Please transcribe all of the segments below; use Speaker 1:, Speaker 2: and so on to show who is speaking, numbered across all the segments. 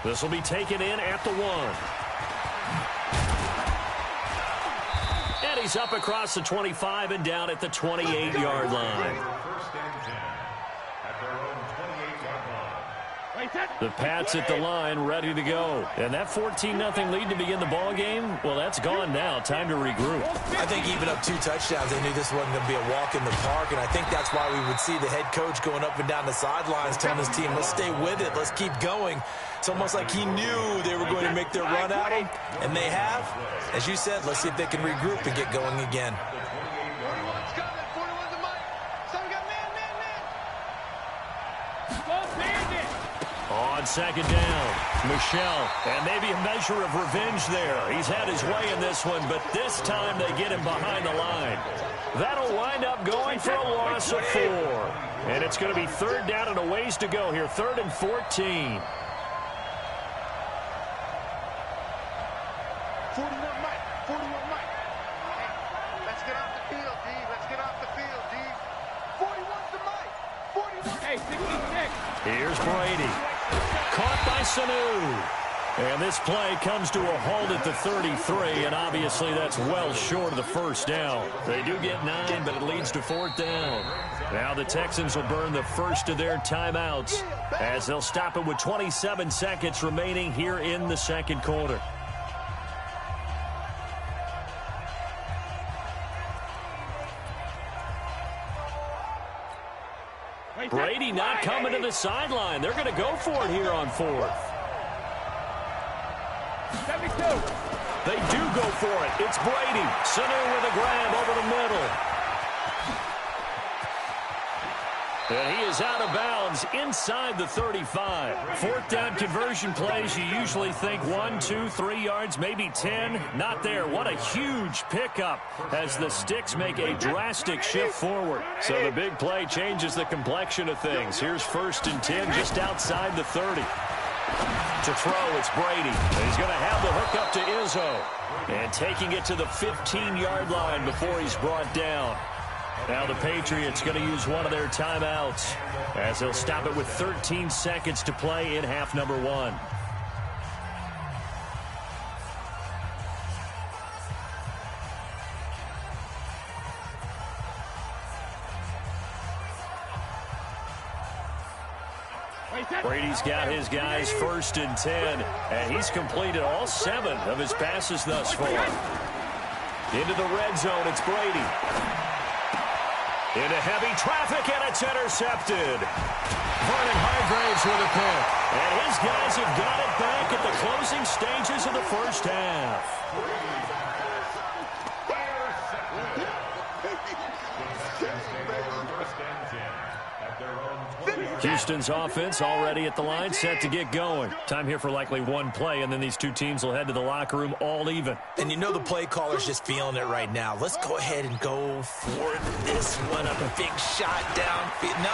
Speaker 1: This will be taken in at the 1. And he's up across the 25 and down at the 28-yard line. The Pats at the line, ready to go. And that 14-0 lead to begin the ball game, well, that's gone now. Time to regroup.
Speaker 2: I think even up 2 touchdowns, they knew this wasn't going to be a walk in the park, and I think that's why we would see the head coach going up and down the sidelines telling his team, let's stay with it, let's keep going. It's almost like he knew they were going to make their run at him, and they have. As you said, let's see if they can regroup and get going again.
Speaker 1: On second down, Michel, and maybe a measure of revenge there. He's had his way in this one, but this time they get him behind the line. That'll wind up going for a loss of 4. And it's going to be 3rd down and a ways to go here, 3rd and 14.
Speaker 3: 41 Mike. Let's get off the field, D. Let's get off the field, D. 41's the Mike. 41. Hey, 66.
Speaker 1: Here's Brady. Caught by Sanu. And this play comes to a halt at the 33, and obviously that's well short of the first down. They do get 9, but it leads to 4th down. Now the Texans will burn the first of their timeouts as they'll stop it with 27 seconds remaining here in the second quarter. Brady not coming to the sideline. They're going to go for it here on 4th.
Speaker 3: 72.
Speaker 1: They do go for it. It's Brady. Sanu with a grab over the middle. And he is out of bounds inside the 35. 4th down conversion plays, you usually think 1, 2, 3 yards, maybe 10. Not there. What a huge pickup as the Sticks make a drastic shift forward. So the big play changes the complexion of things. Here's 1st and 10 just outside the 30. To throw, it's Brady. And he's going to have the hook up to Izzo. And taking it to the 15-yard line before he's brought down. Now the Patriots going to use one of their timeouts as they'll stop it with 13 seconds to play in half number 1. Brady's got his guys 1st and 10, and he's completed all 7 of his passes thus far. Into the red zone, it's Brady. Into heavy traffic, and it's intercepted. Vernon Hargreaves with a pick. And his guys have got it back at the closing stages of the first half. Houston's offense already at the line, set to get going. Time here for likely one play, and then these two teams will head to the locker room all even.
Speaker 2: And you know the play caller's just feeling it right now. Let's go ahead and go for this one. A big shot downfield. No.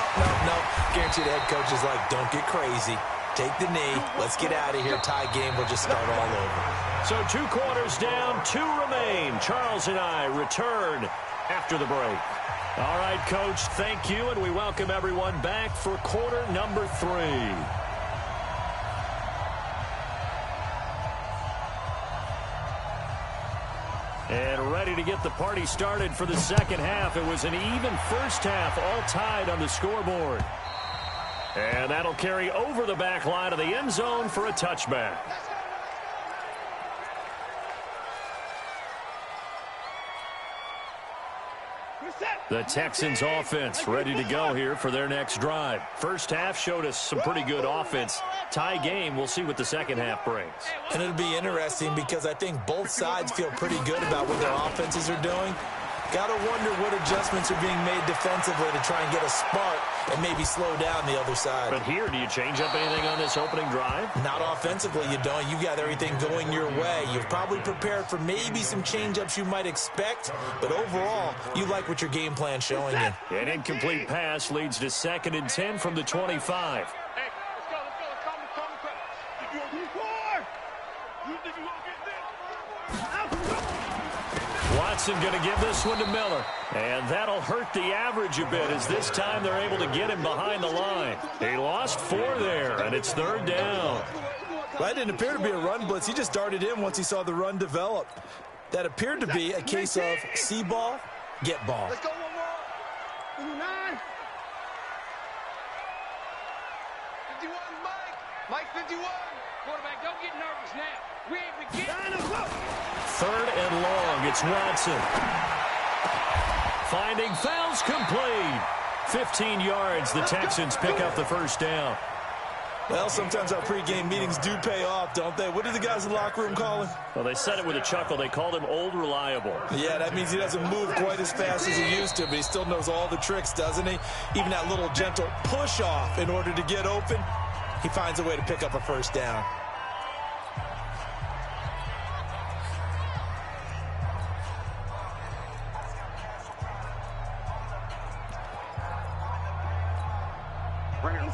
Speaker 2: Guarantee the head coach is like, don't get crazy. Take the knee. Let's get out of here. Tie game will just start all over.
Speaker 1: So 2 quarters down, 2 remain. Charles and I return after the break. All right, Coach, thank you, and we welcome everyone back for quarter number 3. And ready to get the party started for the second half. It was an even first half, all tied on the scoreboard. And that'll carry over the back line of the end zone for a touchback. The Texans offense ready to go here for their next drive. First half showed us some pretty good offense. Tie game, we'll see what the second half brings.
Speaker 2: And it'll be interesting because I think both sides feel pretty good about what their offenses are doing. Got to wonder what adjustments are being made defensively to try and get a spark and maybe slow down the other side.
Speaker 1: But here, do you change up anything on this opening drive?
Speaker 2: Not offensively, you don't. You got everything going your way. You've probably prepared for maybe some change-ups you might expect, but overall, you like what your game plan's showing you.
Speaker 1: An incomplete pass leads to 2nd and 10 from the 25. Watson going to give this one to Miller. And that'll hurt the average a bit as this time they're able to get him behind the line. He lost 4 there, and it's 3rd down.
Speaker 2: Well, that didn't appear to be a run blitz. He just darted in once he saw the run develop. That appeared to be a case of see ball, get ball.
Speaker 3: Let's go one more. 59. 51, Mike. Mike 51. Quarterback, don't get nervous now. We ain't beginning.
Speaker 1: 3rd and long. It's Watson. Finding fouls complete. 15 yards. The Texans pick up the first down.
Speaker 2: Well, sometimes our pregame meetings do pay off, don't they? What did the guys in the locker room call him?
Speaker 1: Well, they said it with a chuckle. They called him Old Reliable.
Speaker 2: Yeah, that means he doesn't move quite as fast as he used to, but he still knows all the tricks, doesn't he? Even that little gentle push-off in order to get open, he finds a way to pick up a first down.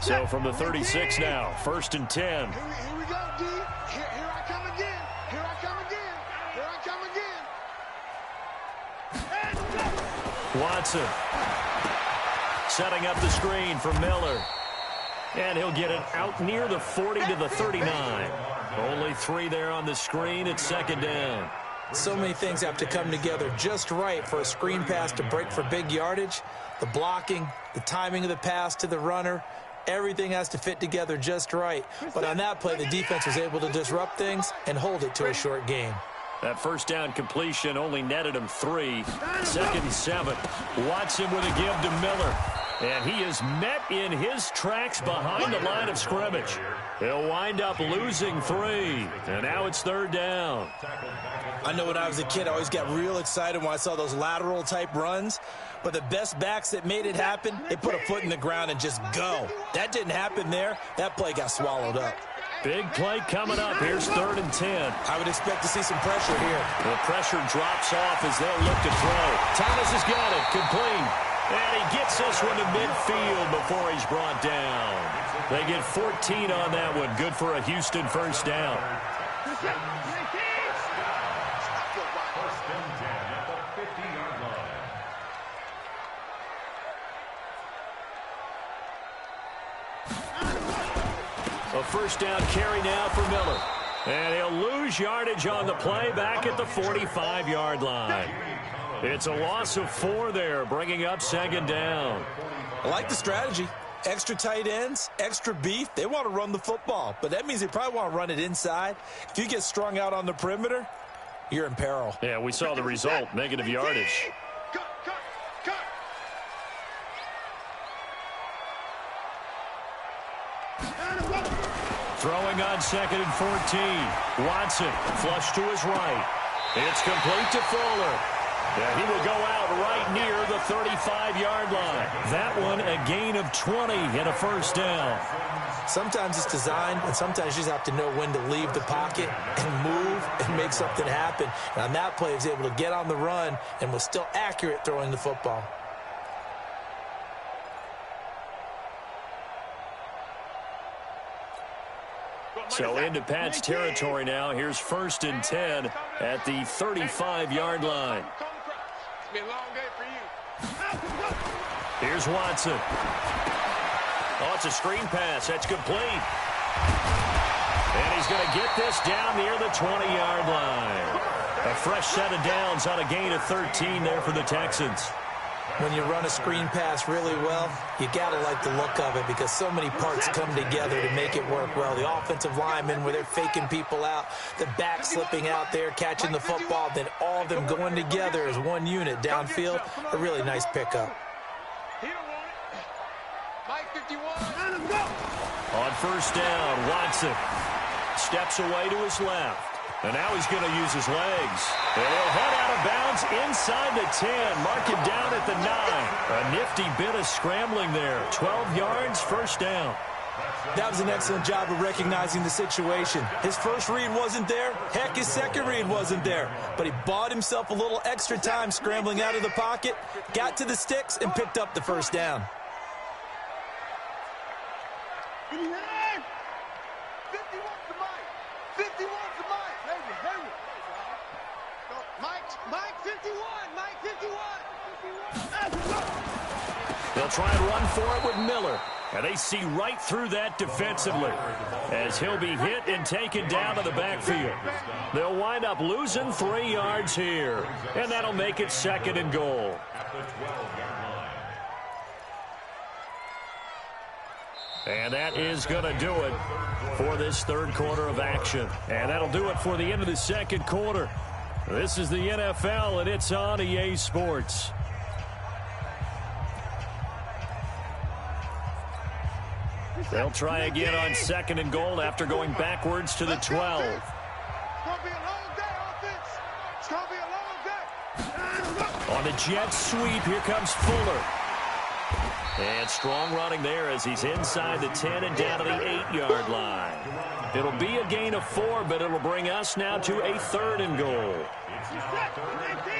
Speaker 1: So from the 36 now, 1st and 10.
Speaker 3: Here we go, D. Here I come again. Here I come again. Here I come again.
Speaker 1: Watson setting up the screen for Miller. And he'll get it out near the 40 to the 39. Only 3 there on the screen. It's 2nd down.
Speaker 2: So many things have to come together just right for a screen pass to break for big yardage. The blocking, the timing of the pass to the runner, everything has to fit together just right. But on that play, the defense was able to disrupt things and hold it to a short gain.
Speaker 1: That first down completion only netted him 3. 2nd and 7. Watson with a give to Miller. And he is met in his tracks behind the line of scrimmage. He'll wind up losing 3. And now it's 3rd down.
Speaker 2: I know when I was a kid, I always got real excited when I saw those lateral-type runs. But the best backs that made it happen, they put a foot in the ground and just go. That didn't happen there. That play got swallowed up.
Speaker 1: Big play coming up. Here's 3rd and 10.
Speaker 2: I would expect to see some pressure here.
Speaker 1: The pressure drops off as they'll look to throw. Thomas has got it. Complete. And he gets this one to midfield before he's brought down. They get 14 on that one. Good for a Houston first down. A first down carry now for Miller. And he'll lose yardage on the play back at the 45-yard line. It's a loss of 4 there, bringing up 2nd down.
Speaker 2: I like the strategy. Extra tight ends, extra beef. They want to run the football, but that means they probably want to run it inside. If you get strung out on the perimeter, you're in peril.
Speaker 1: Yeah, we saw the result, negative yardage. Throwing on 2nd and 14. Watson, flush to his right. It's complete to Fuller. Yeah, he will go out right near the 35-yard line. That one a gain of 20 and a first down.
Speaker 2: Sometimes it's designed, and sometimes you just have to know when to leave the pocket and move and make something happen. And on that play, he was able to get on the run and was still accurate throwing the football.
Speaker 1: So into Pat's territory now. Here's 1st and 10 at the 35-yard line.
Speaker 3: It's been a long day for you.
Speaker 1: Here's Watson. Oh, it's a screen pass. That's complete. And he's going to get this down near the 20-yard line. A fresh set of downs on a gain of 13 there for the Texans.
Speaker 2: When you run a screen pass really well, you got to like the look of it because so many parts come together to make it work well. The offensive linemen where they're faking people out, the back slipping out there, catching the football, then all of them going together as one unit downfield. A really nice pickup.
Speaker 3: Mike 51.
Speaker 1: On first down, Watson steps away to his left. And now he's going to use his legs. And he'll head out of bounds inside the 10. Mark him down at the 9. A nifty bit of scrambling there. 12 yards, first down.
Speaker 2: That was an excellent job of recognizing the situation. His first read wasn't there. Heck, his second read wasn't there. But he bought himself a little extra time scrambling out of the pocket, got to the sticks, and picked up the first down.
Speaker 3: 51 to Mike. 51 to Mike. Mike 51. Mike 51.
Speaker 1: They'll try and run for it with Miller. And they see right through that defensively as he'll be hit and taken down to the backfield. They'll wind up losing 3 yards here, and that'll make it 2nd and goal. And that is going to do it for this 3rd quarter of action. And that'll do it for the end of the 2nd quarter. This is the NFL, and it's on EA Sports. They'll try again on 2nd and goal after going backwards to the 12.
Speaker 3: It's going to be a long day, offense. It's going to be a long day.
Speaker 1: On the jet sweep, here comes Fuller. And strong running there as he's inside the 10 and down to the 8-yard line. It'll be a gain of 4, but it'll bring us now to a 3rd and goal.
Speaker 3: That's what I do.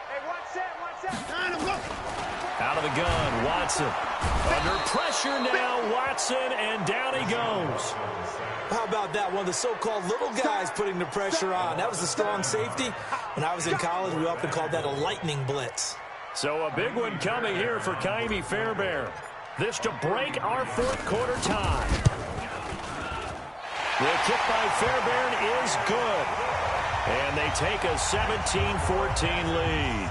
Speaker 3: Hey, watch that.
Speaker 1: Out of the gun, Watson. Under pressure now, Watson, and down he goes.
Speaker 2: How about that? One of the so-called little guys putting the pressure on. That was a strong safety. When I was in college, we often called that a lightning blitz.
Speaker 1: So a big one coming here for Ka'imi Fairbairn. This to break our 4th quarter tie. The kick by Fairbairn is good. And they take a 17-14 lead.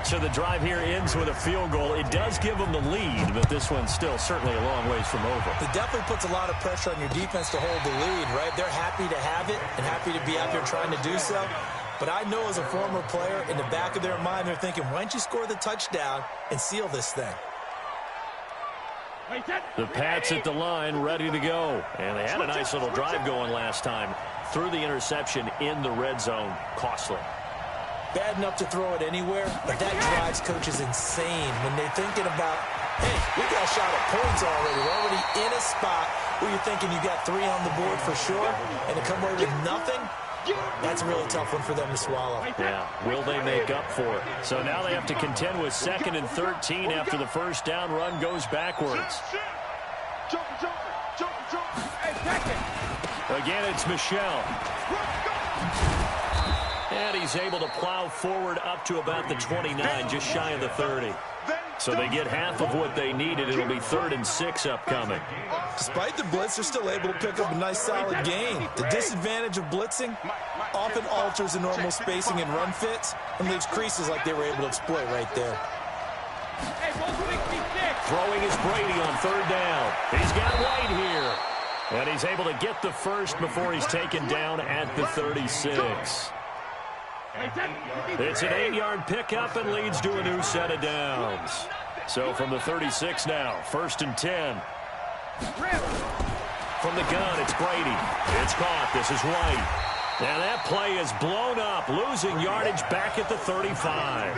Speaker 1: So the drive here ends with a field goal. It does give them the lead, but this one's still certainly a long ways from over.
Speaker 2: It definitely puts a lot of pressure on your defense to hold the lead, right? They're happy to have it and happy to be out there trying to do so. But I know as a former player, in the back of their mind, they're thinking, why don't you score the touchdown and seal this thing?
Speaker 1: The Pats at the line, ready to go. And they had a nice little drive going last time. Threw the interception in the red zone. Costly.
Speaker 2: Bad enough to throw it anywhere, but that drives coaches insane when they're thinking about, hey, we got a shot at points already. We're already in a spot where you're thinking you got 3 on the board for sure, and to come away with nothing, that's a really tough one for them to swallow.
Speaker 1: Yeah, will they make up for it? So now they have to contend with 2nd and 13 after the first down run goes backwards. Again, it's Michel. And he's able to plow forward up to about the 29, just shy of the 30. So they get half of what they needed. It'll be 3rd and 6 upcoming.
Speaker 2: Despite the blitz, they're still able to pick up a nice, solid gain. The disadvantage of blitzing often alters the normal spacing and run fits and leaves creases like they were able to exploit right there.
Speaker 1: Throwing is Brady on 3rd down. He's got White here. And he's able to get the first before he's taken down at the 36. It's an 8-yard pickup and leads to a new set of downs. So from the 36 now, 1st and 10. From the gun, it's Brady. It's caught. This is White. And that play is blown up, losing yardage back at the 35.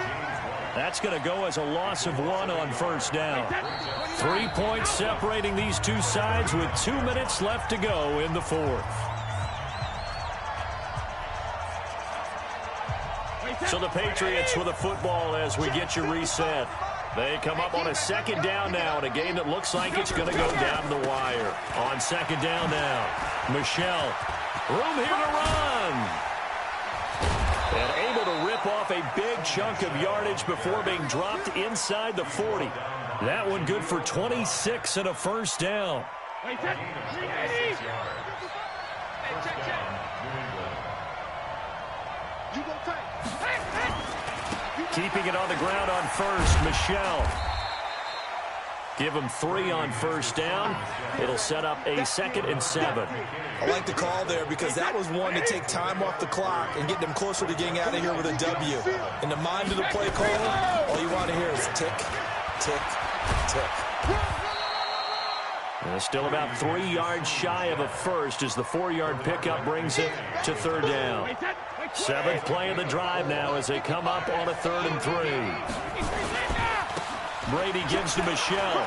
Speaker 1: That's going to go as a loss of 1 on 1st down. 3 points separating these two sides with 2 minutes left to go in the 4th. So the Patriots with a football as we get you reset. They come up on a 2nd down now in a game that looks like it's going to go down the wire. On 2nd down now, Michel. Room here to run. And able to rip off a big chunk of yardage before being dropped inside the 40. That one good for 26 and a 1st down. Keeping it on the ground on 1st, Michel. Give him 3 on 1st down. It'll set up a 2nd and 7.
Speaker 2: I like the call there because that was one to take time off the clock and get them closer to getting out of here with a W. In the mind of the play caller, all you want to hear is tick, tick, tick.
Speaker 1: And still about 3 yards shy of a first as the 4-yard pickup brings it to 3rd down. 7th play of the drive now as they come up on a 3rd and 3. Brady gives to Michel.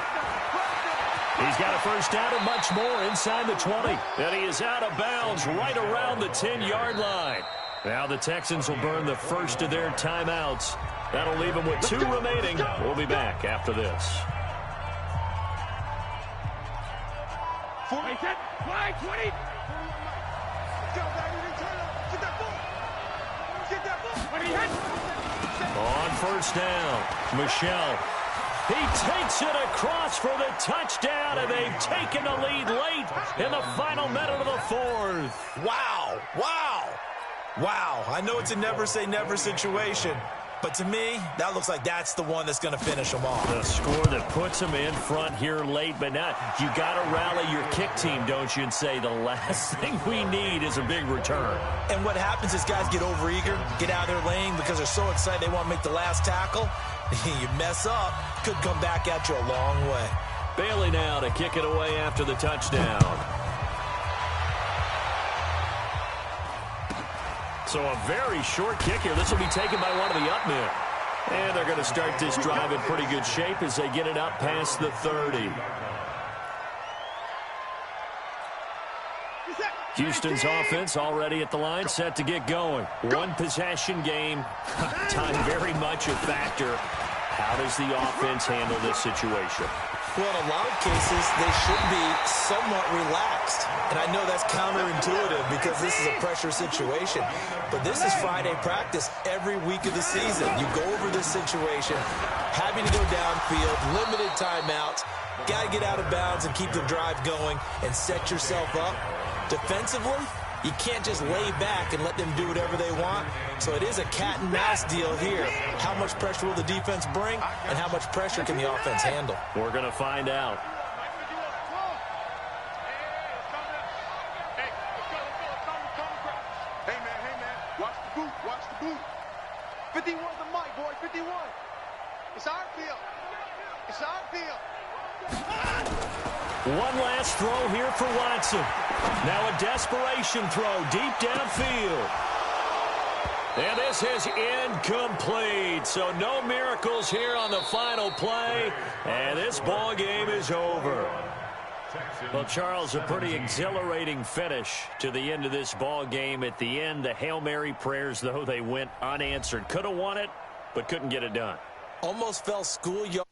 Speaker 1: He's got a 1st down and much more inside the 20. And he is out of bounds right around the 10-yard line. Now the Texans will burn the first of their timeouts. That'll leave them with 2 remaining. We'll be back after this.
Speaker 3: Get that
Speaker 1: On first down, Michel. He takes it across for the touchdown, and they've taken the lead late in the final minute of the fourth.
Speaker 2: Wow, wow, wow. I know it's a never-say-never situation, but to me, that looks like that's the one that's going to finish them off.
Speaker 1: The score that puts them in front here late, but now you got to rally your kick team, don't you, and say the last thing we need is a big return.
Speaker 2: And what happens is guys get overeager, get out of their lane because they're so excited they want to make the last tackle. You mess up, could come back at you a long way.
Speaker 1: Bailey now to kick it away after the touchdown. So a very short kick here. This will be taken by one of the up men. And they're going to start this drive in pretty good shape as they get it up past the 30. Houston's offense already at the line, set to get going. One possession game. Time very much a factor. How does the offense handle this situation?
Speaker 2: Well, in a lot of cases, they should be somewhat relaxed. And I know that's counterintuitive because this is a pressure situation. But this is Friday practice every week of the season. You go over this situation, having to go downfield, limited timeouts, got to get out of bounds and keep the drive going and set yourself up. Defensively, you can't just lay back and let them do whatever they want. So it is a cat and mouse deal here. How much pressure will the defense bring, and how much pressure can the offense handle?
Speaker 1: We're going to find out.
Speaker 3: Hey, man, watch the boot. 51 the mic, boy, 51. It's our field.
Speaker 1: One last throw here for Watson. Now a desperation throw deep downfield. And this is incomplete. So no miracles here on the final play. And this ball game is over. Well, Charles, a pretty exhilarating finish to the end of this ball game. At the end, the Hail Mary prayers, though, they went unanswered. Could have won it, but couldn't get it done.
Speaker 2: Almost fell schoolyard.